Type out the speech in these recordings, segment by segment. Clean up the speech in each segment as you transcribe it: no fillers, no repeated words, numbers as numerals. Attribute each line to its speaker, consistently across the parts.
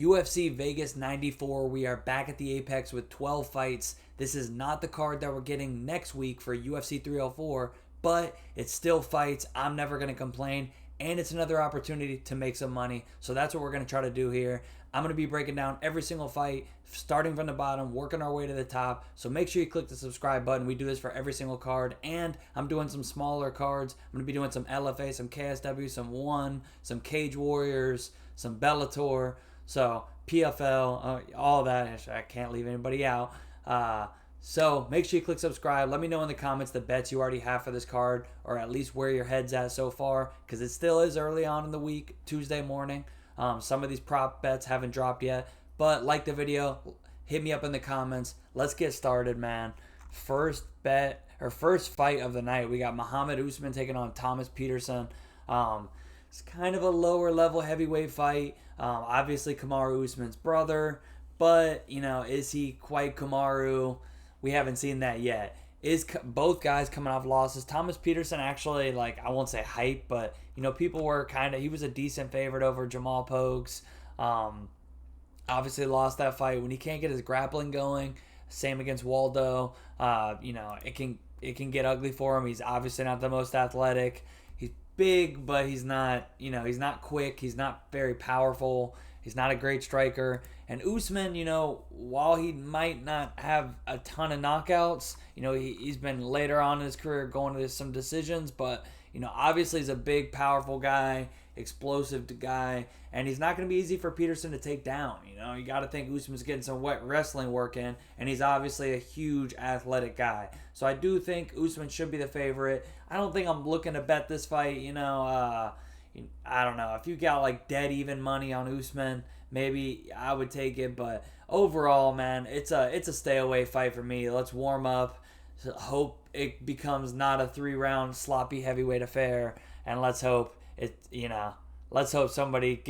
Speaker 1: UFC Vegas 94. We are back at the Apex with 12 fights. This is not the card that we're getting next week for UFC 304, but it's still fights. I'm never going to complain, and it's another opportunity to make some money. So that's what we're going to try to do here. I'm going to be breaking down every single fight, starting from the bottom, working our way to the top. So make sure you click the subscribe button. We do this for every single card, and I'm doing some smaller cards. I'm going to be doing some LFA, some KSW, some ONE, some Cage Warriors, some Bellator. So PFL, all that. I can't leave anybody out. So make sure you click subscribe. Let me know in the comments the bets you already have for this card, or at least where your head's at so far, because it still is early on in the week, Tuesday morning. Some of these prop bets haven't dropped yet, but like the video, hit me up in the comments. Let's get started, man. First fight of the night, we got Muhammad Usman taking on Thomas Peterson. It's kind of a lower level heavyweight fight. Obviously, Kamaru Usman's brother, but is he quite Kamaru? We haven't seen that yet. Both guys coming off losses. Thomas Peterson actually, I won't say hype, but people were he was a decent favorite over Jamal Pogues. Obviously lost that fight when he can't get his grappling going. Same against Waldo. It can get ugly for him. He's obviously not the most athletic. He's big, but he's not quick. He's not very powerful. He's not a great striker. And Usman, while he might not have a ton of knockouts, he's been later on in his career going to some decisions, but obviously he's a big, powerful guy, explosive guy, and he's not going to be easy for Peterson to take down. You got to think Usman's getting some wet wrestling work in, and he's obviously a huge athletic guy. So I do think Usman should be the favorite. I don't think I'm looking to bet this fight. I don't know. If you got dead even money on Usman, maybe I would take it. But overall, man, it's a stay away fight for me. Let's warm up. Hope it becomes not a 3-round sloppy heavyweight affair, and let's hope somebody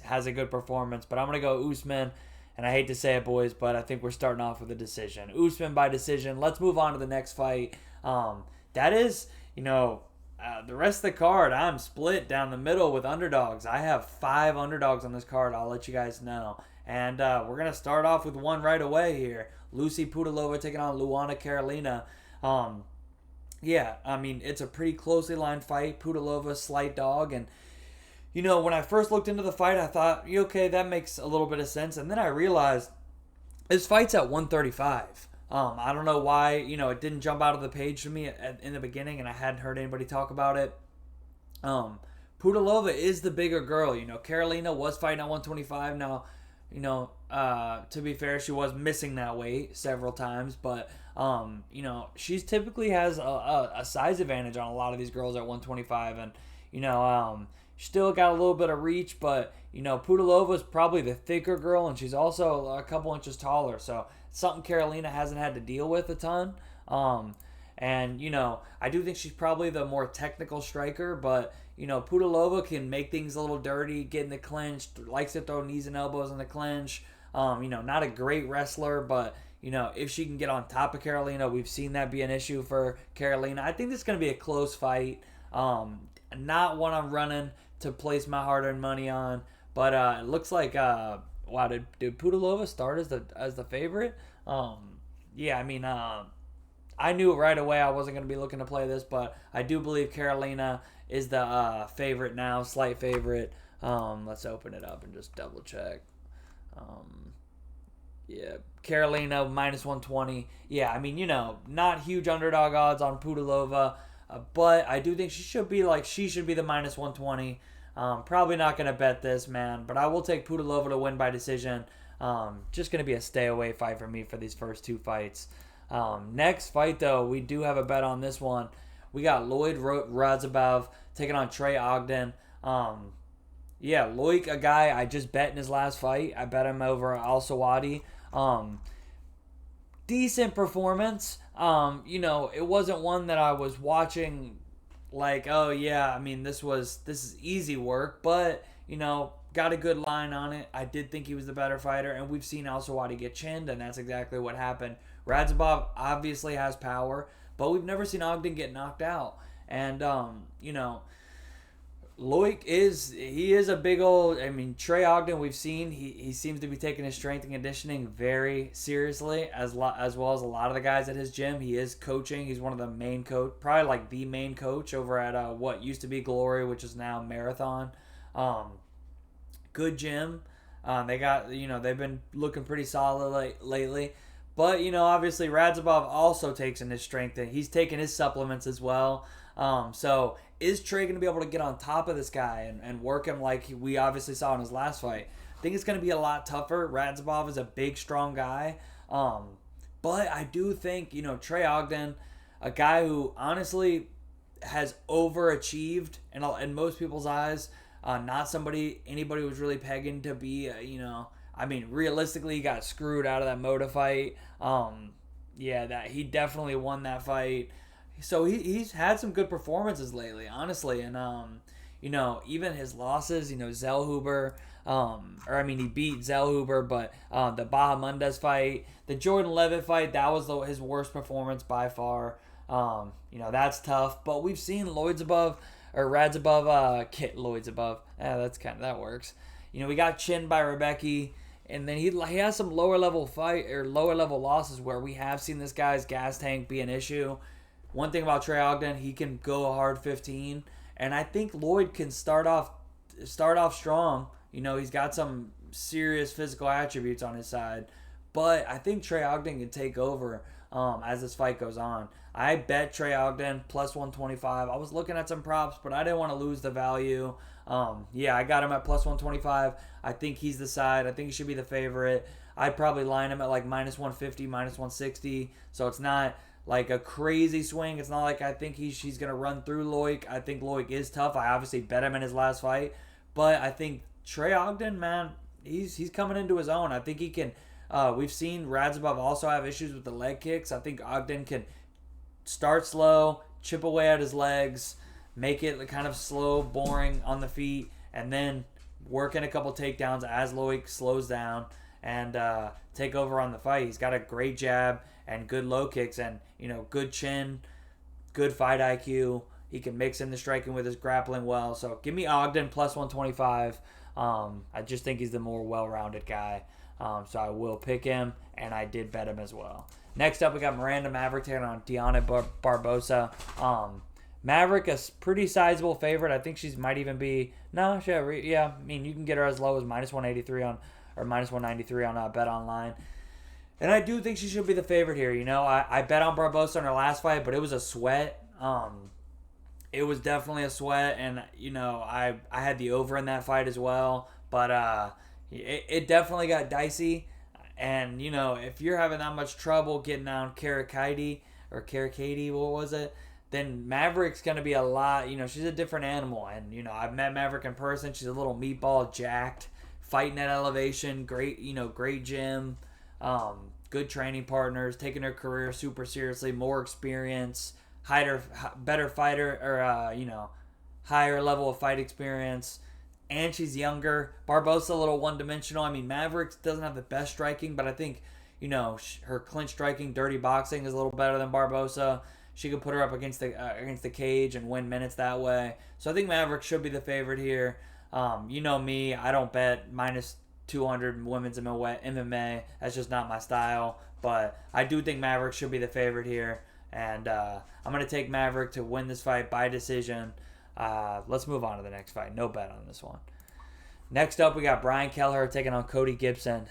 Speaker 1: has a good performance. But I'm gonna go Usman, and I hate to say it, boys, but I think we're starting off with a decision. Usman by decision. Let's move on to the next fight. That is, the rest of the card, I'm split down the middle with underdogs. I have 5 underdogs on this card. I'll let you guys know. And we're going to start off with one right away here. Lucy Pudilova taking on Luana Carolina. It's a pretty closely lined fight. Pudilova, slight dog. And, when I first looked into the fight, I thought, okay, that makes a little bit of sense. And then I realized this fight's at 135. I don't know why, it didn't jump out of the page to me in the beginning, and I hadn't heard anybody talk about it. Pudilova is the bigger girl. Carolina was fighting at 125. Now, to be fair, she was missing that weight several times, but, she's typically has a size advantage on a lot of these girls at 125, and, still got a little bit of reach, but, Pudilova's probably the thicker girl, and she's also a couple inches taller, so something Carolina hasn't had to deal with a ton. I do think she's probably the more technical striker, but, Pudilova can make things a little dirty, get in the clinch, likes to throw knees and elbows in the clinch. Not a great wrestler, but, if she can get on top of Carolina, we've seen that be an issue for Carolina. I think this is going to be a close fight. Not one I'm running to place my hard-earned money on, but it looks like wow, did Pudilova start as the favorite? I knew right away I wasn't going to be looking to play this, but I do believe Carolina is the favorite now, slight favorite. Let's open it up and just double check. Carolina minus 120. Not huge underdog odds on Pudilova, but I do think she should be the minus 120. Probably not going to bet this, man, but I will take Pudilova to win by decision. Just going to be a stay away fight for me for these first 2 fights. Next fight, though, we do have a bet on this one. We got Lloyd Razabov taking on Trey Ogden. Lloyd, a guy I just bet in his last fight. I bet him over Al Sawadi. Decent performance. It wasn't one that I was watching this is easy work, but, got a good line on it. I did think he was the better fighter, and we've seen Al Sawadi get chinned, and that's exactly what happened. Razabov obviously has power, but we've never seen Ogden get knocked out. And, Loic is a big old. I mean, Trey Ogden. We've seen he seems to be taking his strength and conditioning very seriously, as well as a lot of the guys at his gym. He is coaching. He's one of the main coach, probably like the main coach over at what used to be Glory, which is now Marathon. Good gym. They got they've been looking pretty solid lately. But obviously Radzhabov also takes in his strength. He's taking his supplements as well. So is Trey going to be able to get on top of this guy and work him like we obviously saw in his last fight? I think it's going to be a lot tougher. Radzhabov is a big, strong guy. But I do think, Trey Ogden, a guy who honestly has overachieved in most people's eyes, not anybody was really pegging to be, I mean, realistically, he got screwed out of that Moda fight. That he definitely won that fight. So he's had some good performances lately, honestly, and even his losses, Zellhuber, he beat Zellhuber, but the Bahamondes fight, the Jordan Levitt fight, that was his worst performance by far. That's tough, but we've seen Radzhabov, that works. We got chinned by Rebecki. And then he has some lower level losses where we have seen this guy's gas tank be an issue. One thing about Trey Ogden, he can go a hard 15, and I think Lloyd can start off strong. He's got some serious physical attributes on his side, but I think Trey Ogden can take over as this fight goes on. I bet Trey Ogden plus 125. I was looking at some props, but I didn't want to lose the value. I got him at plus 125. I think he's the side. I think he should be the favorite. I'd probably line him at like minus 150, minus 160. So it's not like a crazy swing. It's not like I think he's going to run through Loic. I think Loic is tough. I obviously bet him in his last fight. But I think Trey Ogden, man, he's coming into his own. I think he can. We've seen Radzhabov also have issues with the leg kicks. I think Ogden can start slow, chip away at his legs, make it kind of slow, boring on the feet, and then work in a couple takedowns as Loic slows down and take over on the fight. He's got a great jab and good low kicks and, good chin, good fight IQ. He can mix in the striking with his grappling well. So give me Ogden plus 125. I just think he's the more well-rounded guy. So I will pick him, and I did bet him as well. Next up, we got Miranda Maverick taking on Diana Barbosa. Maverick, a pretty sizable favorite. I think she might even be... No, yeah. I mean, you can get her as low as minus 183 or minus 193 on Bet Online. And I do think she should be the favorite here. I bet on Barbosa in her last fight, but it was a sweat. It was definitely a sweat, and, I had the over in that fight as well. But it definitely got dicey. And, if you're having that much trouble getting down Karakidi, what was it? Then Maverick's going to be a lot, she's a different animal. And, I've met Maverick in person. She's a little meatball, jacked, fighting at elevation, great gym, good training partners, taking her career super seriously, more experience, better fighter, or, higher level of fight experience. And she's younger. Barbosa a little one-dimensional. I mean, Maverick doesn't have the best striking, but I think, her clinch striking, dirty boxing is a little better than Barbosa. She could put her up against the cage and win minutes that way. So I think Maverick should be the favorite here. Me, I don't bet minus 200 women's MMA. That's just not my style. But I do think Maverick should be the favorite here. And I'm going to take Maverick to win this fight by decision. Let's move on to the next fight. No bet on this one. Next up, we got Brian Kelleher taking on Cody Gibson.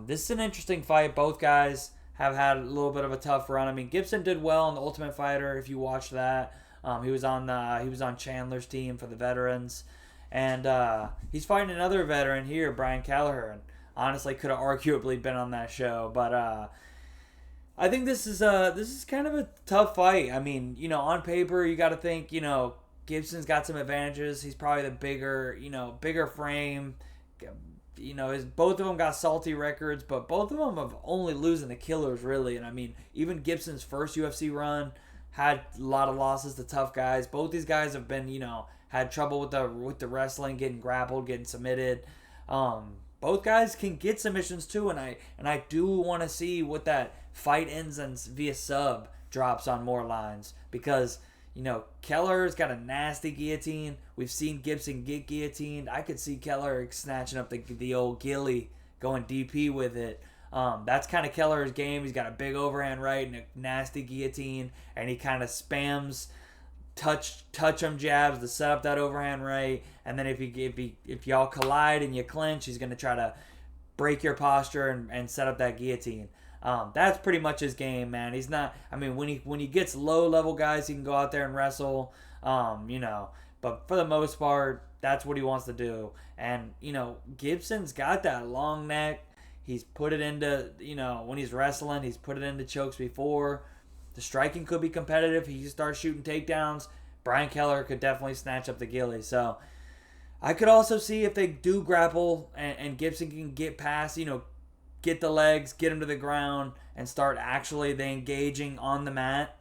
Speaker 1: This is an interesting fight. Both guys have had a little bit of a tough run. I mean, Gibson did well in the Ultimate Fighter. If you watched that, he was on Chandler's team for the veterans, and he's fighting another veteran here, Brian Kelleher, and honestly could have arguably been on that show. But I think this is kind of a tough fight. I mean, on paper you got to think, Gibson's got some advantages. He's probably the bigger frame. Both of them got salty records, but both of them have only losing to killers, really. And I mean, even Gibson's first UFC run had a lot of losses to tough guys. Both these guys have been, had trouble with the wrestling, getting grappled, getting submitted. Both guys can get submissions too, and I do want to see what that fight ends and via sub drops on more lines, because Keller's got a nasty guillotine. We've seen Gibson get guillotined. I could see Keller snatching up the old Gilly, going DP with it. That's kind of Keller's game. He's got a big overhand right and a nasty guillotine, and he kind of spams touch him jabs to set up that overhand right. And then if y'all collide and you clinch, he's gonna try to break your posture and set up that guillotine. That's pretty much his game, man. He's not. I mean, when he gets low level guys, he can go out there and wrestle. But for the most part, that's what he wants to do. And Gibson's got that long neck. He's put it into when he's wrestling, he's put it into chokes before. The striking could be competitive. He starts shooting takedowns. Brian Keller could definitely snatch up the Gilly. So I could also see if they do grapple and Gibson can get past, get the legs, get him to the ground, and start actually engaging on the mat.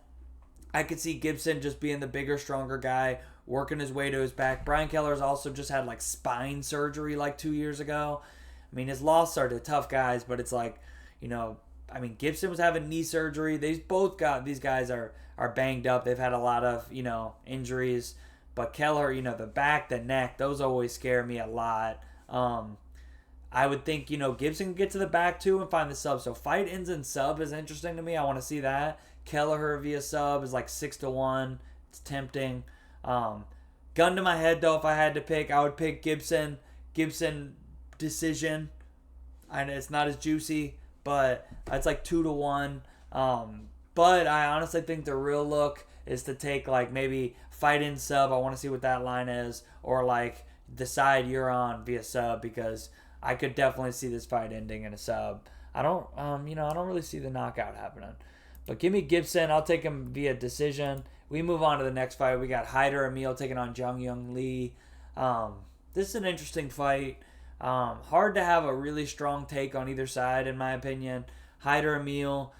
Speaker 1: I could see Gibson just being the bigger, stronger guy, working his way to his back. Brian Keller's also just had spine surgery 2 years ago. I mean, his losses are to tough guys, but it's Gibson was having knee surgery. These guys are banged up. They've had a lot of, injuries. But Keller, the back, the neck, those always scare me a lot. I would think, Gibson can get to the back too and find the sub. So fight ends in sub is interesting to me. I want to see that. Kelleher via sub is 6-1. It's tempting. Gun to my head though, if I had to pick, I would pick Gibson. Gibson decision. And it's not as juicy, but it's 2-1. But I honestly think the real look is to take maybe fight in sub. I want to see what that line is, or decide you're on via sub, because I could definitely see this fight ending in a sub. I don't really see the knockout happening. But give me Gibson. I'll take him via decision. We move on to the next fight. We got Haider Emil taking on Jung Young Lee. This is an interesting fight. Hard to have a really strong take on either side, in my opinion. Haider Emil,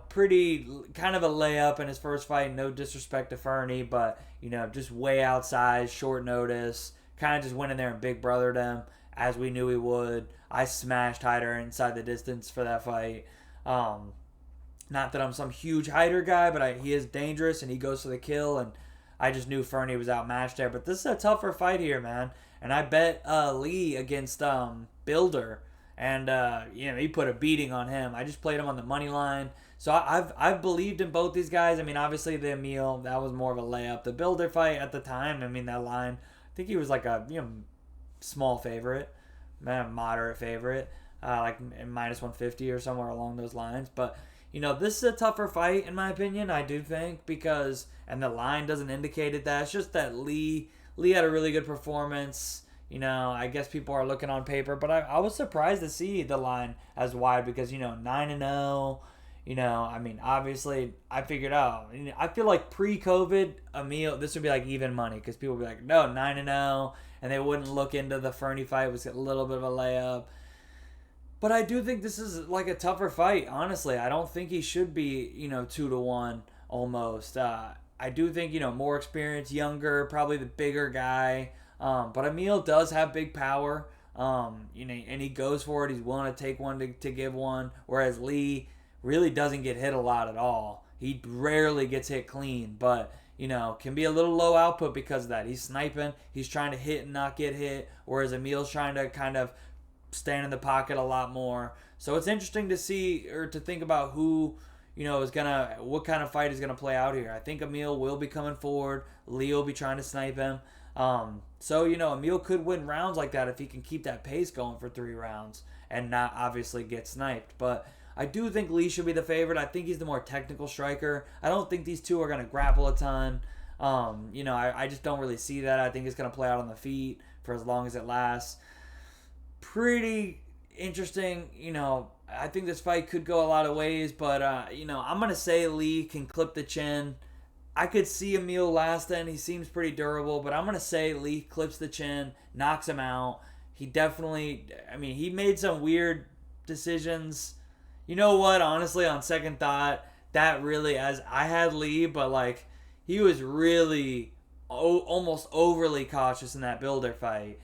Speaker 1: pretty kind of a layup in his first fight. No disrespect to Fernie, but, just way outsized, short notice. Kind of just went in there and big brothered him, as we knew he would. I smashed Haider inside the distance for that fight. Not that I'm some huge Haider guy, but he is dangerous and he goes for the kill, and I just knew Fernie was outmatched there. But this is a tougher fight here, man. And I bet Lee against Builder, and he put a beating on him. I just played him on the money line. So I've believed in both these guys. I mean, obviously the Emil, that was more of a layup. The Builder fight at the time, that line, I think he was a small favorite, moderate favorite, minus 150 or somewhere along those lines. But this is a tougher fight in my opinion. I do think and the line doesn't indicate that. It's just that Lee had a really good performance. I guess people are looking on paper, but I was surprised to see the line as wide because 9-0. Obviously I figured out. I feel like pre-COVID, Emil, this would be even money because people would be like, no, 9-0, and they wouldn't look into the Fernie fight. It was a little bit of a layup. But I do think this is a tougher fight, honestly. I don't think he should be, 2-1 almost. I do think, more experience, younger, probably the bigger guy. But Emil does have big power, and he goes for it. He's willing to take one to give one, whereas Lee really doesn't get hit a lot at all. He rarely gets hit clean, but, can be a little low output because of that. He's sniping. He's trying to hit and not get hit, whereas Emil's trying to kind of stand in the pocket a lot more. So it's interesting to see or to think about who, what kind of fight is going to play out here. I think Emil will be coming forward. Lee will be trying to snipe him. So, Emil could win rounds like that if he can keep that pace going for 3 rounds and not obviously get sniped. But I do think Lee should be the favorite. I think he's the more technical striker. I don't think these two are going to grapple a ton. I just don't really see that. I think it's going to play out on the feet for as long as it lasts. Pretty interesting. I think this fight could go a lot of ways, but, I'm going to say Lee can clip the chin. I could see Emil lasting. He seems pretty durable, but I'm going to say Lee clips the chin, knocks him out. He definitely, he made some weird decisions. You know what? Honestly, on second thought, that really, as I had Lee, but he was really almost overly cautious in that Builder fight,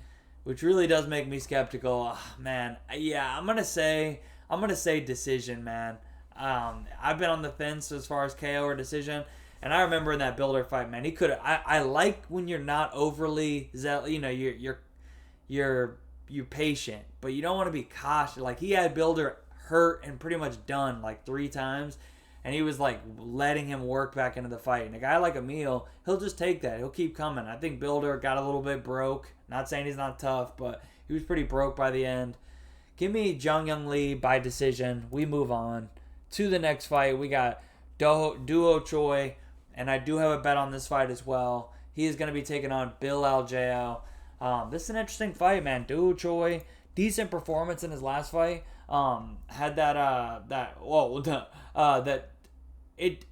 Speaker 1: which really does make me skeptical. Man, yeah, I'm gonna say decision, man. I've been on the fence as far as KO or decision, And I remember in that Builder fight, man, he could. I like when you're not overly you're patient, but you don't want to be cautious. Like he had Builder hurt and pretty much done like 3 times, and he was like letting him work back into the fight. And a guy like Emil, he'll just take that. He'll keep coming. I think Builder got a little bit broke. Not saying he's not tough, but he was pretty broke by the end. Give me Jung Young Lee by decision. We move on to the next fight. We got Duo Choi, and I do have a bet on this fight as well. He is going to be taking on Bill Algeo. This is an interesting fight, man. Duo Choi, decent performance in his last fight. Had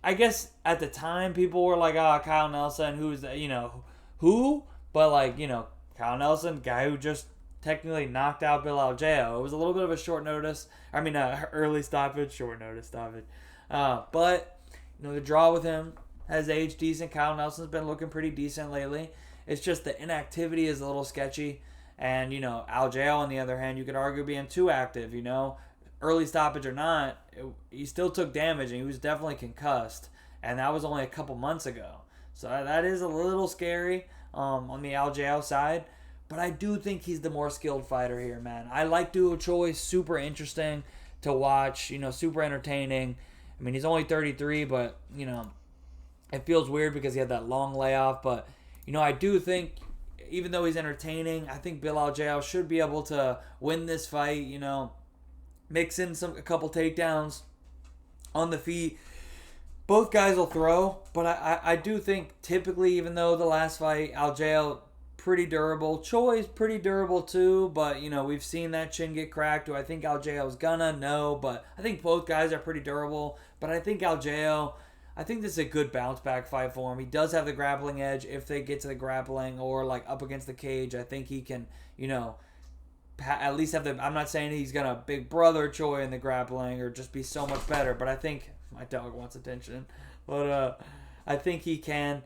Speaker 1: I guess at the time people were like, Kyle Nelson, who's who? But like, Kyle Nelson, guy who just technically knocked out Bill Algeo. It was a little bit of a short notice. Early stoppage, short notice stoppage. But the draw with him has aged decent. Kyle Nelson's been looking pretty decent lately. It's just the inactivity is a little sketchy. And, Algeo, on the other hand, you could argue being too active, Early stoppage or not, he still took damage and he was definitely concussed. And that was only a couple months ago. So that is a little scary on the Algeo side. But I do think he's the more skilled fighter here, man. I like Duo Choi. Super interesting to watch. Super entertaining. He's only 33, but, it feels weird because he had that long layoff. But, I do think, even though he's entertaining, I think Bill Algeo should be able to win this fight, mix in a couple takedowns on the feet. Both guys will throw, but I do think typically, even though the last fight, Algeo, pretty durable. Choi's pretty durable too, but, we've seen that chin get cracked. Do I think Algeo's gonna? No, but I think both guys are pretty durable. But I think Algeo, I think this is a good bounce back fight for him. He does have the grappling edge if they get to the grappling or like up against the cage. I think he can, at least have the. I'm not saying he's gonna big brother Choi in the grappling or just be so much better, but I think my dog wants attention. But I think he can,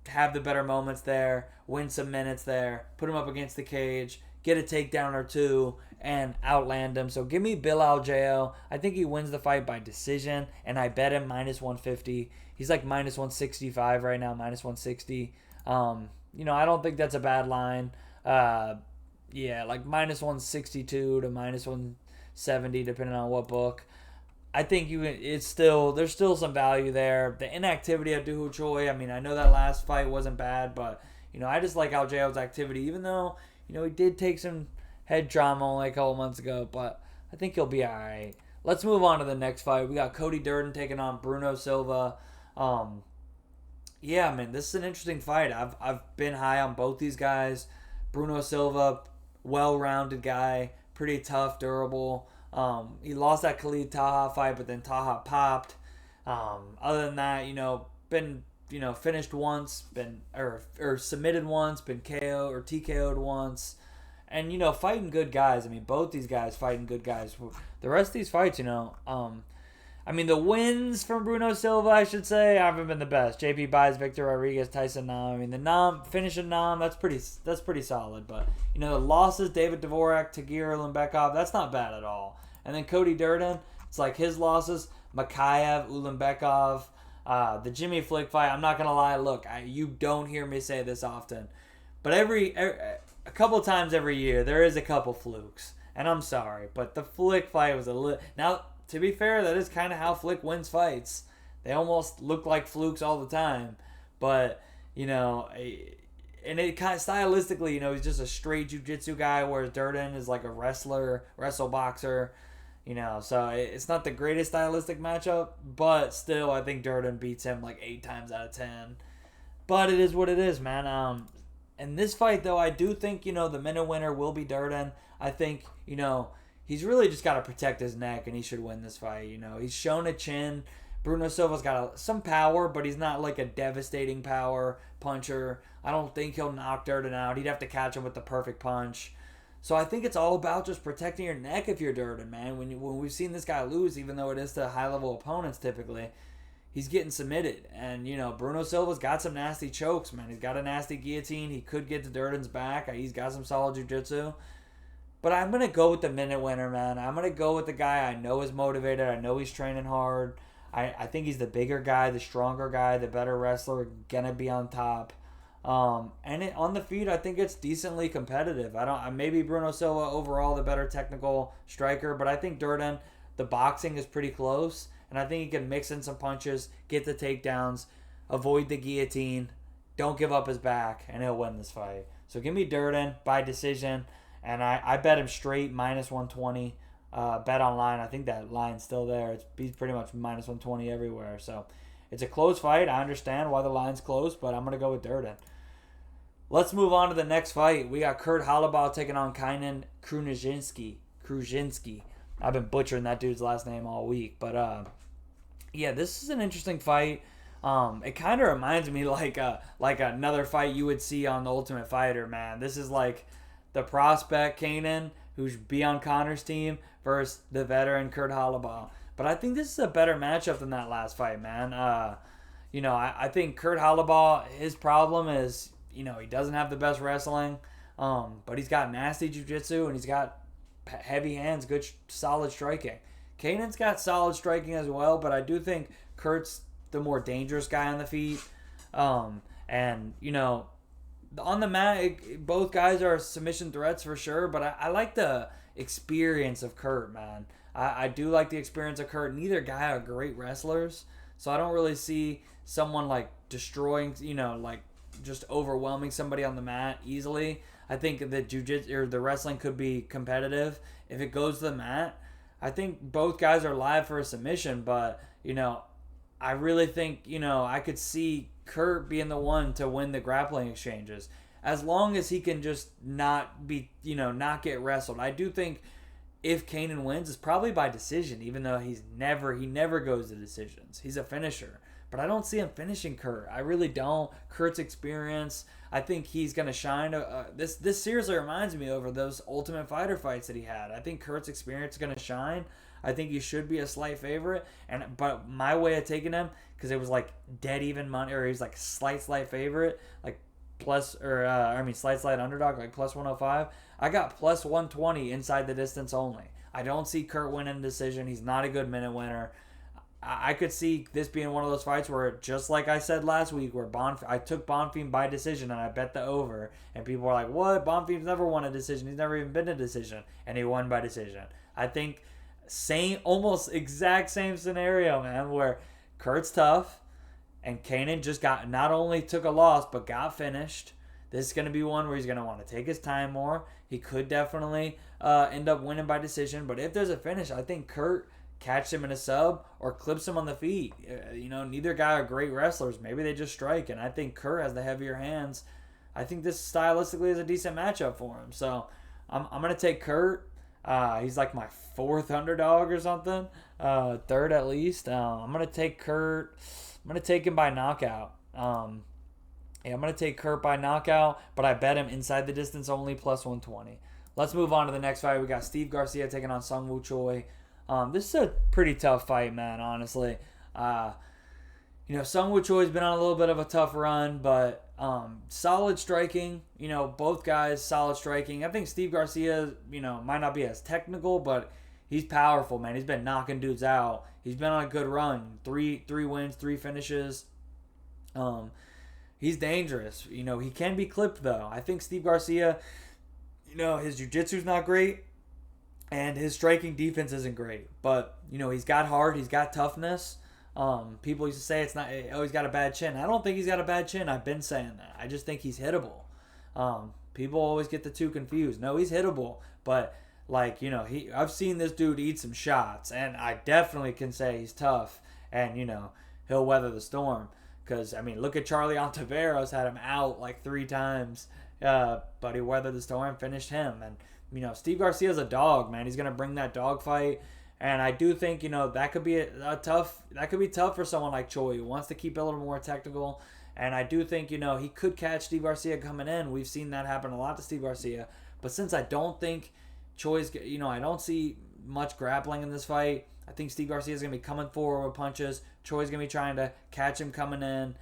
Speaker 1: have the better moments there, win some minutes there, put him up against the cage, get a takedown or two, and outland him. So give me Bill Algeo. I think he wins the fight by decision, and I bet him -150. He's like -165 right now, -160. I don't think that's a bad line. Like -162 to -170, depending on what book. I think there's still some value there. The inactivity of Duo Choi, I know that last fight wasn't bad, but, I just like Algeo's activity, even though, he did take some head trauma only a couple months ago, but I think he'll be all right. Let's move on to the next fight. We got Cody Durden taking on Bruno Silva. This is an interesting fight. I've been high on both these guys. Bruno Silva, well-rounded guy, pretty tough, durable. He lost that Khalid Taha fight, but then Taha popped. Other than that, been finished once, or submitted once, been KO or TKO'd once, and fighting good guys. Both these guys fighting good guys. The rest of these fights, the wins from Bruno Silva, I should say, haven't been the best. JP Buys, Victor Rodriguez, Tyson Nam. The Nam finishing Nam, that's pretty solid. But the losses, David Dvorak, Tagir Ulanbekov, that's not bad at all. And then Cody Durden, it's like his losses, Makayev, Ulanbekov, the Jimmy Flick fight. I'm not gonna lie. Look, you don't hear me say this often, but a couple times every year there is a couple flukes, and I'm sorry, but the Flick fight was a little. Now, to be fair, that is kind of how Flick wins fights. They almost look like flukes all the time, but and it kind of stylistically, he's just a straight jiu-jitsu guy, whereas Durden is like a wrestle boxer. So it's not the greatest stylistic matchup, but still, I think Durden beats him like 8 times out of 10. But it is what it is, man. In this fight, though, I do think, the minute winner will be Durden. I think, he's really just got to protect his neck, and he should win this fight. He's shown a chin. Bruno Silva's got some power, but he's not like a devastating power puncher. I don't think he'll knock Durden out. He'd have to catch him with the perfect punch. So I think it's all about just protecting your neck if you're Durden, man. When we've seen this guy lose, even though it is to high-level opponents typically, he's getting submitted. And, Bruno Silva's got some nasty chokes, man. He's got a nasty guillotine. He could get to Durden's back. He's got some solid jiu-jitsu. But I'm going to go with the minute winner, man. I'm going to go with the guy I know is motivated. I know he's training hard. I think he's the bigger guy, the stronger guy, the better wrestler, gonna be on top. On the feet, I think it's decently competitive. I don't maybe Bruno Silva overall the better technical striker, but I think Durden, the boxing is pretty close, and I think he can mix in some punches, get the takedowns, avoid the guillotine, don't give up his back, and he'll win this fight. So give me Durden by decision, and I bet him straight minus 120. Bet online. I think that line's still there. He's pretty much minus 120 everywhere. So it's a close fight. I understand why the line's close, but I'm going to go with Durden. Let's move on to the next fight. We got Kurt Holobaugh taking on Kainan Krujinski. I've been butchering that dude's last name all week. But, yeah, this is an interesting fight. It kind of reminds me like another fight you would see on The Ultimate Fighter, man. This is like the prospect Kainan, who's be on Connor's team, versus the veteran Kurt Holobaugh. But I think this is a better matchup than that last fight, man. I think Kurt Holobaugh, his problem is, he doesn't have the best wrestling, but he's got nasty jiu-jitsu, and he's got heavy hands, good, solid striking. Kanan's got solid striking as well, but I do think Kurt's the more dangerous guy on the feet. On the mat, both guys are submission threats for sure, but I like the experience of Kurt, man. I do like the experience of Kurt. Neither guy are great wrestlers, so I don't really see someone like destroying, just overwhelming somebody on the mat easily. I think the jiu-jitsu or the wrestling could be competitive if it goes to the mat. I think both guys are live for a submission, but I really think I could see Kurt being the one to win the grappling exchanges, as long as he can just not not get wrestled. I do think if Kainan wins, it's probably by decision, even though he never goes to decisions. He's a finisher, but I don't see him finishing Kurt. I really don't. Kurt's experience, I think he's gonna shine. This seriously reminds me of those Ultimate Fighter fights that he had. I think Kurt's experience is gonna shine. I think he should be a slight favorite, but my way of taking him, because it was like dead even money, or he's like slight favorite, like slight underdog, like plus 105. I got plus 120 inside the distance only. I don't see Kurt winning the decision. He's not a good minute winner. I could see this being one of those fights where, just like I said last week, where I took Bonfim by decision and I bet the over, and people were like, "What? Bonfim's never won a decision. He's never even been a decision," and he won by decision. I think almost exact same scenario, man, where Kurt's tough, and Kainan just not only took a loss, but got finished. This is going to be one where he's going to want to take his time more. He could definitely end up winning by decision, but if there's a finish, I think Kurt catches him in a sub or clips him on the feet. Neither guy are great wrestlers. Maybe they just strike, and I think Kurt has the heavier hands. I think this stylistically is a decent matchup for him. So I'm going to take Kurt. He's like my fourth underdog or something. Third at least. I'm going to take Kurt. I'm going to take him by knockout. I'm going to take Kurt by knockout, but I bet him inside the distance only plus 120. Let's move on to the next fight. We got Steve Garcia taking on Sung Woo Choi. This is a pretty tough fight, man, honestly. Sung Woo Choi's been on a little bit of a tough run, but solid striking. Both guys solid striking. I think Steve Garcia, might not be as technical, but he's powerful, man. He's been knocking dudes out. He's been on a good run. Three wins, 3 finishes. He's dangerous. He can be clipped, though. I think Steve Garcia, his jiu-jitsu's not great, and his striking defense isn't great. But, he's got heart. He's got toughness. People used to say he's got a bad chin. I don't think he's got a bad chin. I've been saying that. I just think he's hittable. People always get the two confused. No, he's hittable. But, I've seen this dude eat some shots, and I definitely can say he's tough, and, he'll weather the storm. Because, look at Charlie Ontiveros, had him out like 3 times, but he weathered the storm, finished him. And, Steve Garcia's a dog, man. He's going to bring that dog fight. And I do think, that could be tough for someone like Choi, who wants to keep it a little more technical. And I do think, he could catch Steve Garcia coming in. We've seen that happen a lot to Steve Garcia. But since I don't think Choi's, I don't see much grappling in this fight. I think Steve Garcia's going to be coming forward with punches. Choi's going to be trying to catch him coming in.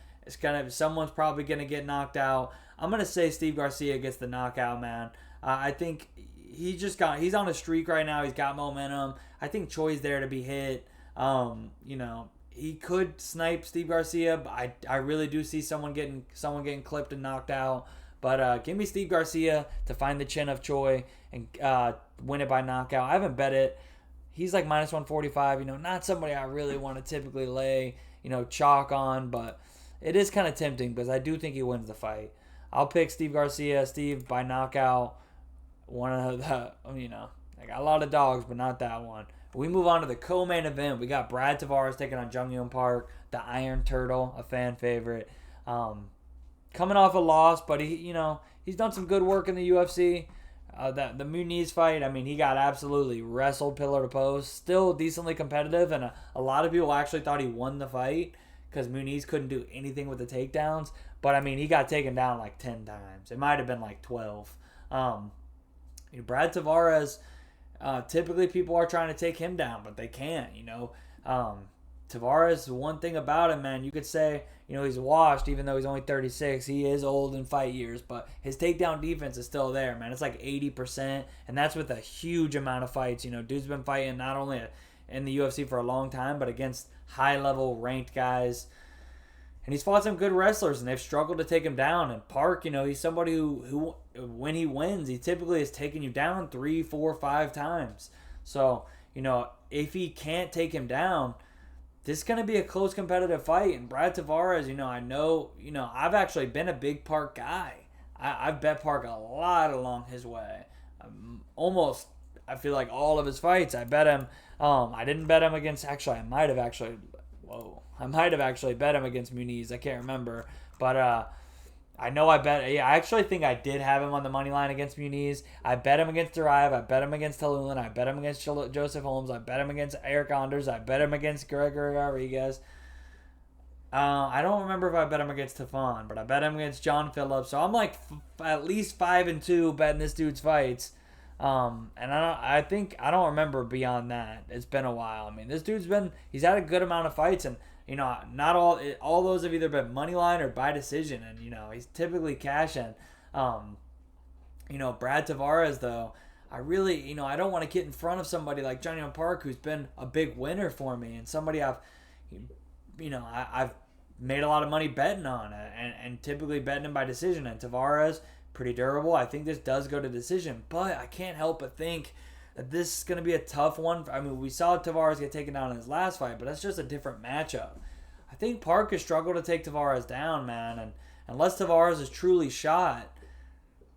Speaker 1: Someone's probably going to get knocked out. I'm going to say Steve Garcia gets the knockout, man. I think he's on a streak right now. He's got momentum. I think Choi's there to be hit. he could snipe Steve Garcia, but I really do see someone getting clipped and knocked out. But give me Steve Garcia to find the chin of Choi and win it by knockout. I haven't bet it. He's like minus 145. Not somebody I really want to typically lay chalk on, but it is kind of tempting because I do think he wins the fight. I'll pick Steve Garcia, Steve by knockout. One of the I got a lot of dogs, but not that one. We move on to the co-main event. We got Brad Tavares taking on Jung Yoon Park, the Iron Turtle, a fan favorite. Coming off a loss, but he's done some good work in the UFC. The Muniz fight, he got absolutely wrestled pillar to post. Still decently competitive, and a lot of people actually thought he won the fight because Muniz couldn't do anything with the takedowns. But he got taken down like 10 times. It might have been like 12. Brad Tavares. Typically, people are trying to take him down, but they can't. Tavares, one thing about him, man, you could say, he's washed, even though he's only 36. He is old in fight years, but his takedown defense is still there, man. It's like 80%, and that's with a huge amount of fights. Dude's been fighting not only in the UFC for a long time, but against high-level ranked guys. And he's fought some good wrestlers, and they've struggled to take him down. And Park, he's somebody who when he wins, he typically is taking you down 3, 4, 5 times. So, if he can't take him down, this is going to be a close competitive fight. And Brad Tavares, I know, I've actually been a big Park guy. I've bet Park a lot along his way. I feel like all of his fights, I bet him. I didn't bet him against, I might have actually bet him against Muniz. I can't remember. But I know I actually think I did have him on the money line against Muniz. I bet him against Duraev. I bet him against Talulin. I bet him against Joseph Holmes. I bet him against Eric Anders. I bet him against Gregory Rodriguez. I don't remember if I bet him against Tafon, but I bet him against John Phillips. So I'm like at least 5-2 betting this dude's fights. And I don't remember beyond that. It's been a while. This dude's he's had a good amount of fights, and not all those have either been money line or by decision, and he's typically cashing. Brad Tavares though, I really I don't want to get in front of somebody like Jung Yoon Park, who's been a big winner for me and somebody I've made a lot of money betting on it, and typically betting him by decision. And Tavares, pretty durable. I think this does go to decision, but I can't help but think that this is going to be a tough one. We saw Tavares get taken down in his last fight, but that's just a different matchup. I think Park has struggled to take Tavares down, man, and unless Tavares is truly shot,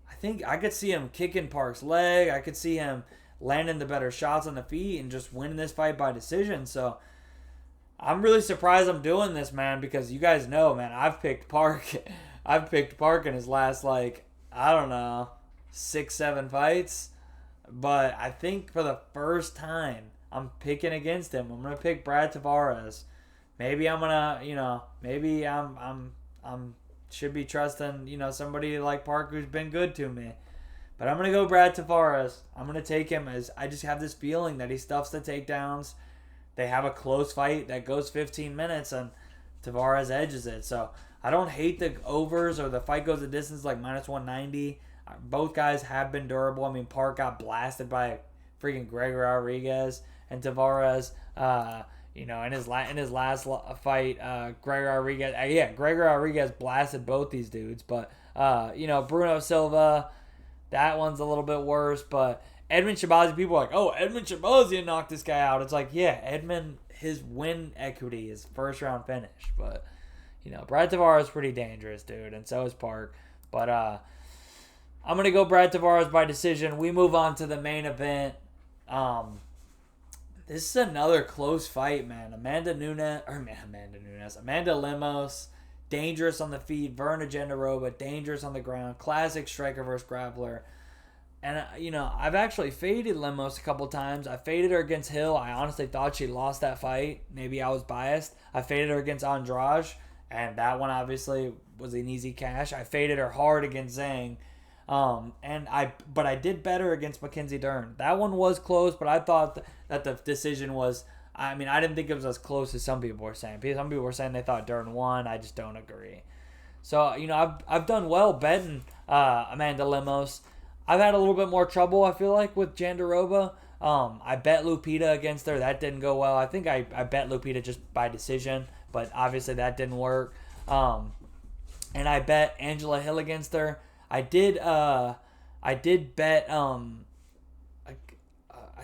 Speaker 1: I think I could see him kicking Park's leg. I could see him landing the better shots on the feet and just winning this fight by decision. So I'm really surprised I'm doing this, man, because you guys know, man, I've picked Park in his last, 6, 7 fights. But I think for the first time, I'm picking against him. I'm gonna pick Brad Tavares. Maybe I'm gonna, maybe I'm should be trusting, somebody like Park who's been good to me. But I'm gonna go Brad Tavares. I'm gonna take him, as I just have this feeling that he stuffs the takedowns. They have a close fight that goes 15 minutes, and Tavares edges it. So I don't hate the overs or the fight goes a distance like minus 190. Both guys have been durable. Park got blasted by freaking Gregory Rodriguez, and Tavares, in his last fight, Gregory Rodriguez blasted both these dudes. But Bruno Silva, that one's a little bit worse. But Edmund Shabazi, people are like, oh, Edmund Shabazi knocked this guy out. It's like, yeah, Edmund, his win equity is first round finish. But Brad Tavares is pretty dangerous, dude, and so is Park. But I'm going to go Brad Tavares by decision. We move on to the main event. This is another close fight, man. Amanda Lemos, dangerous on the feet. Verna Jandiroba, dangerous on the ground. Classic striker versus grappler. And, I've actually faded Lemos a couple times. I faded her against Hill. I honestly thought she lost that fight. Maybe I was biased. I faded her against Andrade, and that one obviously was an easy cash. I faded her hard against Zhang. But I did better against Mackenzie Dern. That one was close, but I thought that the decision was, I didn't think it was as close as some people were saying. Some people were saying they thought Dern won. I just don't agree. So, I've done well betting Amanda Lemos. I've had a little bit more trouble, I feel like, with Jandiroba. I bet Lupita against her. That didn't go well. I think I bet Lupita just by decision, but obviously that didn't work. And I bet Angela Hill against her. I did bet I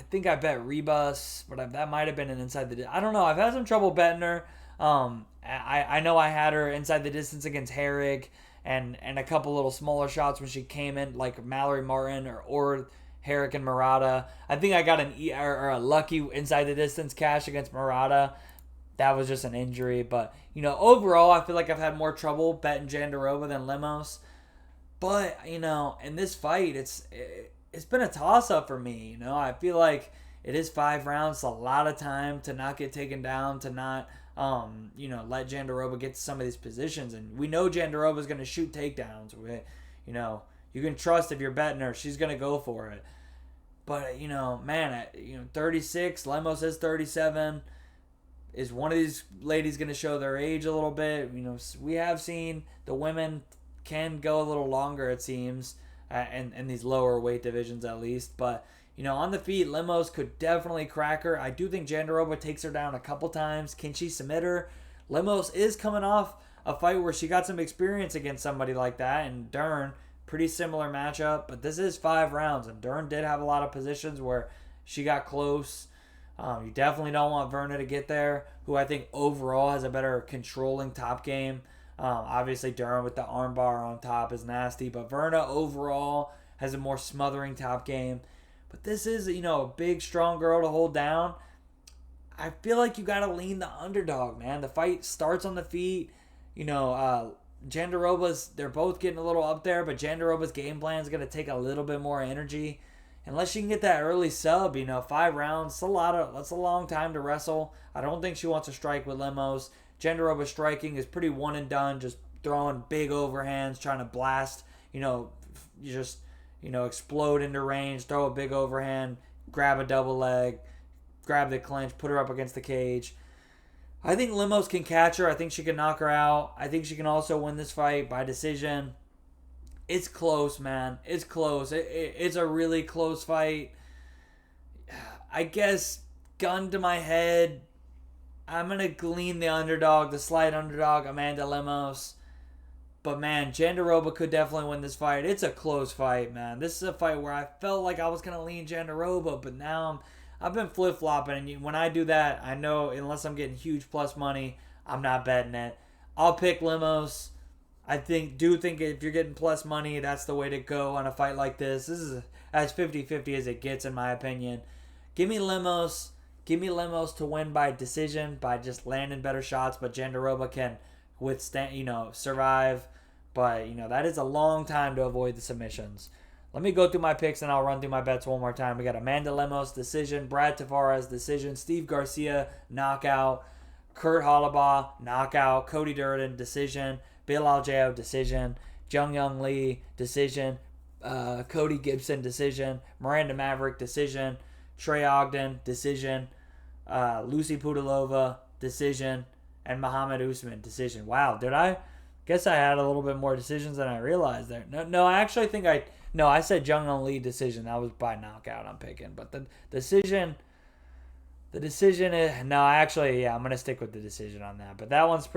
Speaker 1: think I bet Rebus, but that might have been an inside the. I don't know. I've had some trouble betting her. I know I had her inside the distance against Herrig, and a couple little smaller shots when she came in, like Mallory Martin or Herrick and Murata. I think I got a lucky inside the distance cash against Murata. That was just an injury, but overall, I feel like I've had more trouble betting Jandiroba than Lemos. But in this fight, it's been a toss up for me. I feel like it is 5 rounds, it's a lot of time to not get taken down, to not let Jandiroba get to some of these positions, and we know Jandiroba is going to shoot takedowns. You can trust if you're betting her, she's going to go for it. But man, 36, Lemos is 37. Is one of these ladies going to show their age a little bit? We have seen the women can go a little longer, it seems, in these lower weight divisions at least. But, on the feet, Lemos could definitely crack her. I do think Jandiroba takes her down a couple times. Can she submit her? Lemos is coming off a fight where she got some experience against somebody like that, and Dern, pretty similar matchup. But this is 5 rounds, and Dern did have a lot of positions where she got close. You definitely don't want Verna to get there, who I think overall has a better controlling top game. Obviously, Durham with the armbar on top is nasty, but Verna overall has a more smothering top game. But this is, a big, strong girl to hold down. I feel like you got to lean the underdog, man. The fight starts on the feet. Jandiroba's, they're both getting a little up there, but Jandiroba's game plan is going to take a little bit more energy. Unless she can get that early sub, 5 rounds, that's a long time to wrestle. I don't think she wants to strike with Lemos. Jandiroba striking is pretty one and done, just throwing big overhands, trying to blast, explode into range, throw a big overhand, grab a double leg, grab the clinch, put her up against the cage. I think Lemos can catch her. I think she can knock her out. I think she can also win this fight by decision. It's close, man. It's close. It's a really close fight. I guess, gun to my head, I'm going to glean the underdog, the slight underdog, Amanda Lemos. But, man, Jandiroba could definitely win this fight. It's a close fight, man. This is a fight where I felt like I was going to lean Jandiroba, but now I've been flip-flopping. And when I do that, I know unless I'm getting huge plus money, I'm not betting it. I'll pick Lemos. I do think if you're getting plus money, that's the way to go on a fight like this. This is as 50-50 as it gets, in my opinion. Give me Lemos. Give me Lemos to win by decision, by just landing better shots, but Jandiroba can withstand, survive. But, that is a long time to avoid the submissions. Let me go through my picks and I'll run through my bets one more time. We got Amanda Lemos, decision. Brad Tavares, decision. Steve Garcia, knockout. Kurt Hollabaugh, knockout. Cody Durden, decision. Bill Algeo, decision. Jung Young Lee, decision. Cody Gibson, decision. Miranda Maverick, decision. Trey Ogden, decision. Lucy Pudilova, decision. And Muhammad Usman, decision. Wow, did I? Guess I had a little bit more decisions than I realized there. No, I actually think I said Jung Young Lee, decision. That was by knockout I'm picking. But the decision is, I'm going to stick with the decision on that. But that one's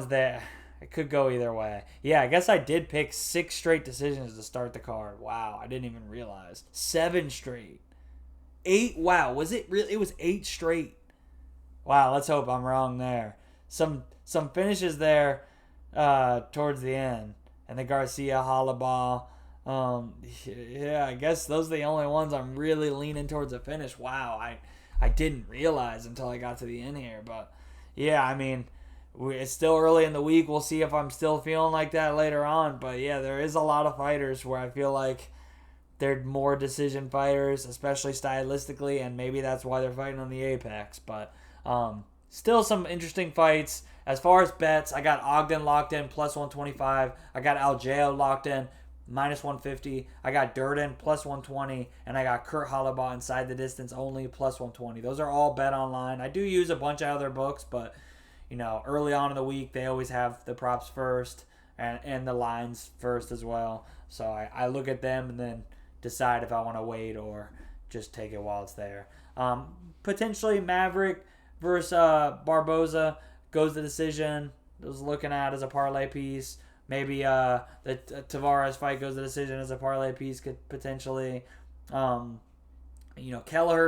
Speaker 1: there. It could go either way. Yeah, I guess I did pick 6 straight decisions to start the card. Wow, I didn't even realize. 7 straight. 8, wow, was it really? It was 8 straight. Wow, let's hope I'm wrong there. Some finishes there towards the end. And the Garcia, Hollabaugh. I guess those are the only ones I'm really leaning towards a finish. Wow, I didn't realize until I got to the end here. But, yeah, it's still early in the week. We'll see if I'm still feeling like that later on. But, yeah, there is a lot of fighters where I feel like they're more decision fighters, especially stylistically, and maybe that's why they're fighting on the Apex. But still some interesting fights. As far as bets, I got Ogden locked in, plus 125. I got Algeo locked in, minus 150. I got Durden, plus 120. And I got Kurt Hollabaugh inside the distance only, plus 120. Those are all bet online. I do use a bunch of other books, but early on in the week, they always have the props first and the lines first as well. So I look at them and then decide if I want to wait or just take it while it's there. Potentially Maverick versus Barboza goes the decision. I was looking at as a parlay piece. Maybe the Tavares fight goes the decision as a parlay piece, could potentially. Kelleher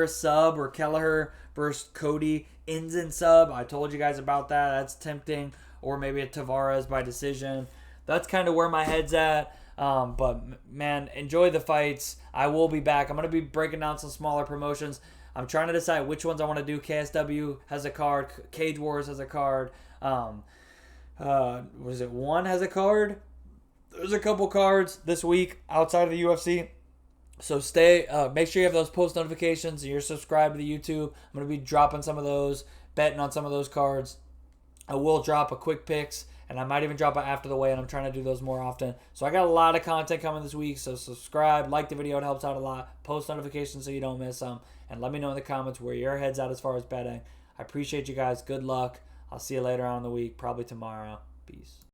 Speaker 1: sub or Kelleher versus Cody Inzen sub. I told you guys about that. That's tempting. Or maybe a Tavares by decision. That's kind of where my head's at. But, man, enjoy the fights. I will be back. I'm going to be breaking down some smaller promotions. I'm trying to decide which ones I want to do. KSW has a card. Cage Wars has a card. One has a card? There's a couple cards this week outside of the UFC. So make sure you have those post notifications and you're subscribed to the YouTube. I'm going to be dropping some of those, betting on some of those cards. I will drop a quick picks, and I might even drop it after the weigh, and I'm trying to do those more often. So I got a lot of content coming this week, so subscribe, like the video, it helps out a lot. Post notifications so you don't miss them, and let me know in the comments where your head's at as far as betting. I appreciate you guys. Good luck. I'll see you later on in the week, probably tomorrow. Peace.